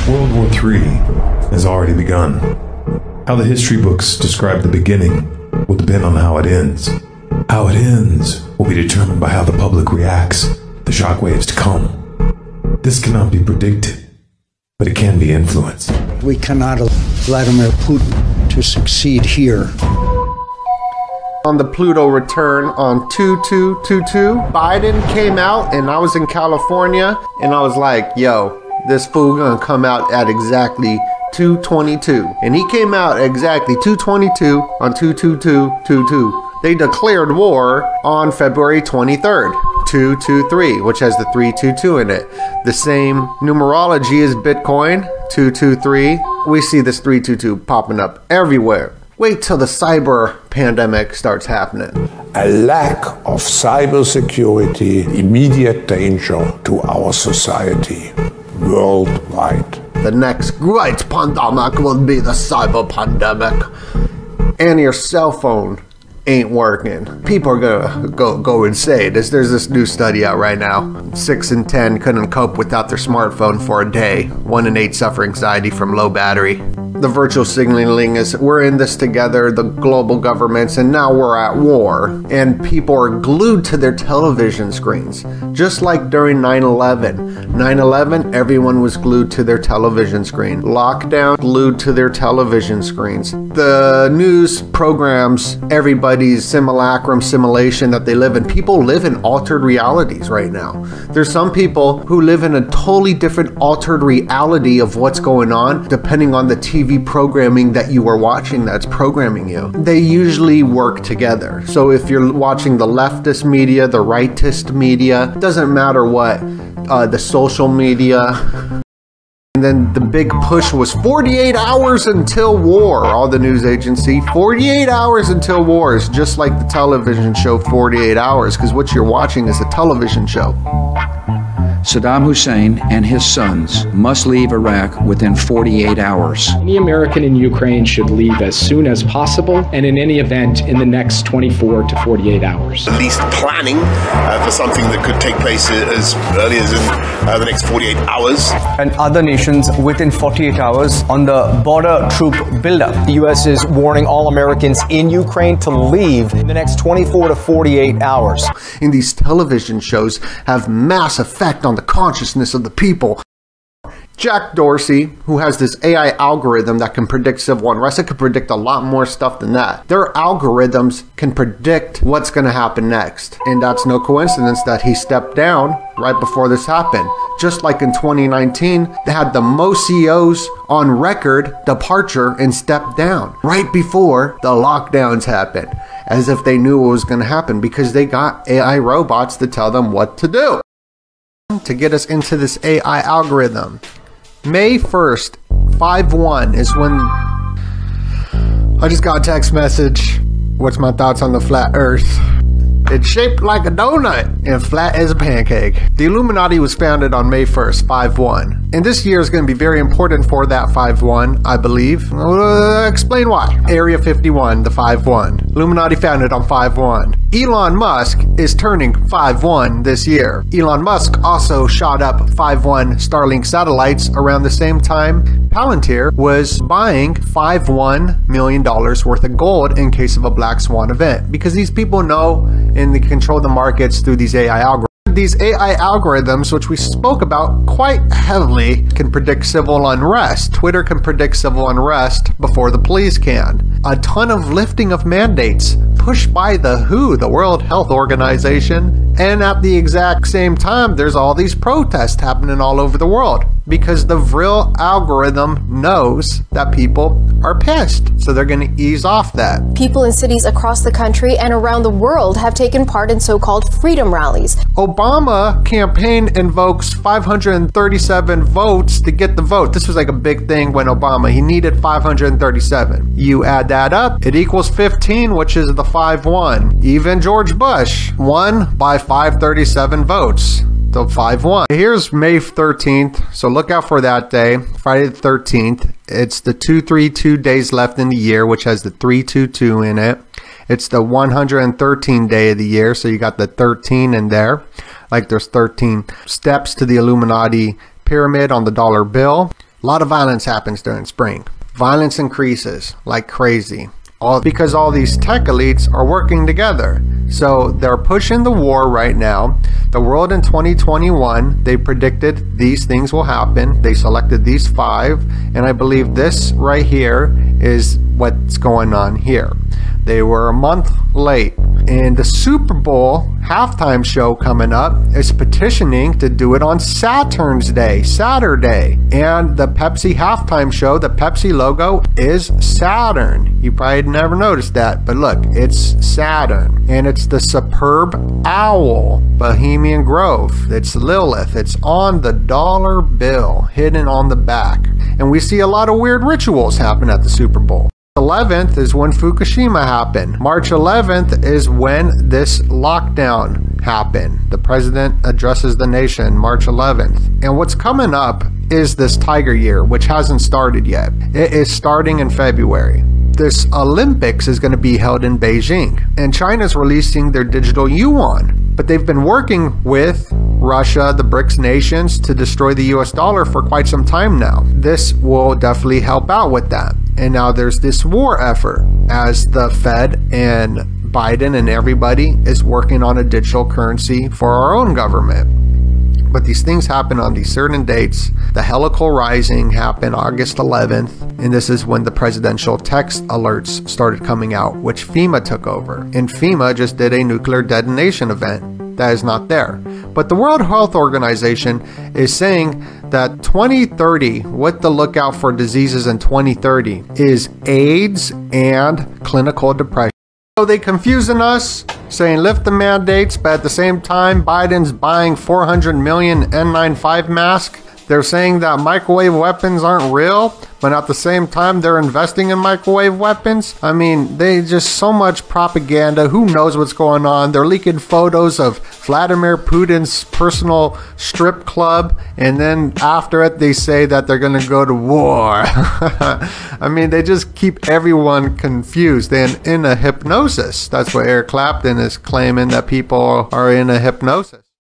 World War III has already begun. How the history books describe the beginning will depend on how it ends. How it ends will be determined by how the public reacts to the shockwaves to come. This cannot be predicted, but it can be influenced. We cannot allow Vladimir Putin to succeed here. On the Pluto return on 2222, Biden came out, and I was in California, and I was like, yo, this fool gonna come out at exactly 222. And he came out exactly 222 on 22222. They declared war on February 23rd, 223, which has the 322 in it. The same numerology as Bitcoin, 223. We see this 322 popping up everywhere. Wait till the cyber pandemic starts happening. A lack of cybersecurity, immediate danger to our society worldwide. The next great pandemic will be the cyber pandemic. And your cell phone ain't working. People are gonna go insane. There's this new study out right now. 6 in 10 couldn't cope without their smartphone for a day. 1 in 8 suffer anxiety from low battery. The virtual signaling is we're in this together, the global governments, and now we're at war. And people are glued to their television screens. Just like during 9/11. 9/11, everyone was glued to their television screen. Lockdown, glued to their television screens. The news programs, everybody's simulation that they live in. People live in altered realities right now. There's some people who live in a totally different altered reality of what's going on, depending on the TV programming that you are watching that's programming you. They usually work together. So if you're watching the leftist media, the rightist media, doesn't matter what, the social media. And then the big push was 48 hours until war. All the news agency, 48 hours until war is just like the television show 48 Hours, because what you're watching is a television show. Saddam Hussein and his sons must leave Iraq within 48 hours. Any American in Ukraine should leave as soon as possible, and in any event in the next 24 to 48 hours. At least planning for something that could take place as early as in the next 48 hours. And other nations within 48 hours on the border troop buildup. The U.S. is warning all Americans in Ukraine to leave in the next 24 to 48 hours. And these television shows have mass effect on the consciousness of the people. Jack Dorsey, who has this AI algorithm that can predict civil unrest, it can predict a lot more stuff than that. Their algorithms can predict what's going to happen next. And that's no coincidence that he stepped down right before this happened. Just like in 2019, they had the most CEOs on record departure and step down right before the lockdowns happened, as if they knew what was going to happen, because they got AI robots to tell them what to do. To get us into this AI algorithm, May 1st, 5/1 is when I just got a text message. What's my thoughts on the flat earth? It's shaped like a donut and flat as a pancake. The Illuminati was founded on May 1st, 5/1. And this year is going to be very important for that 5/1, I believe. Explain why. Area 51, the 5/1. Illuminati founded on 5/1. Elon Musk is turning 5/1 this year. Elon Musk also shot up 5/1 Starlink satellites around the same time Palantir was buying $5.1 million worth of gold in case of a black swan event. Because these people know and they control the markets through these AI algorithms. These AI algorithms, which we spoke about quite heavily, can predict civil unrest. Twitter can predict civil unrest before the police can. A ton of lifting of mandates pushed by the WHO, the World Health Organization, and at the exact same time, there's all these protests happening all over the world because the Vril algorithm knows that people are pissed, so they're going to ease off that. People in cities across the country and around the world have taken part in so-called freedom rallies. Obama campaign invokes 537 votes to get the vote. This was like a big thing when Obama, he needed 537. You add that up, it equals 15, which is the 5/1. Even George Bush won by 537 votes. The 5/1. Here's May 13th, so look out for that day, Friday the 13th. It's the 232 days left in the year, which has the 322 in it. It's the 113 day of the year, so you got the 13 in there. Like there's 13 steps to the Illuminati pyramid on the dollar bill. A lot of violence happens during spring. Violence increases like crazy. All because all these tech elites are working together. So they're pushing the war right now. The world in 2021, they predicted these things will happen. They selected these 5, and I believe this right here is what's going on here. They were a month late. And the Super Bowl halftime show coming up is petitioning to do it on Saturn's Day, Saturday. And the Pepsi halftime show, the Pepsi logo is Saturn. You probably never noticed that, but look, it's Saturn. And it's the superb owl, Bohemian Grove. It's Lilith. It's on the dollar bill, hidden on the back. And we see a lot of weird rituals happen at the Super Bowl. 11th is when Fukushima happened. March 11th is when this lockdown happened. The president addresses the nation March 11th. And what's coming up is this Tiger Year, which hasn't started yet. It is starting in February. This Olympics is going to be held in Beijing. And China's releasing their digital yuan. But they've been working with Russia, the BRICS nations, to destroy the US dollar for quite some time now. This will definitely help out with that. And now there's this war effort as the Fed and Biden and everybody is working on a digital currency for our own government. But these things happen on these certain dates. The helical rising happened August 11th, and this is when the presidential text alerts started coming out, which FEMA took over. And FEMA just did a nuclear detonation event. That is not there. But the World Health Organization is saying that 2030, what to look out for diseases in 2030 is AIDS and clinical depression. So they confusing us, saying lift the mandates, but at the same time, Biden's buying 400 million N95 masks. They're saying that microwave weapons aren't real, but at the same time, they're investing in microwave weapons. I mean, they just so much propaganda. Who knows what's going on? They're leaking photos of Vladimir Putin's personal strip club, and then after it, they say that they're going to go to war. I mean, they just keep everyone confused and in a hypnosis. That's what Eric Clapton is claiming, that people are in a hypnosis.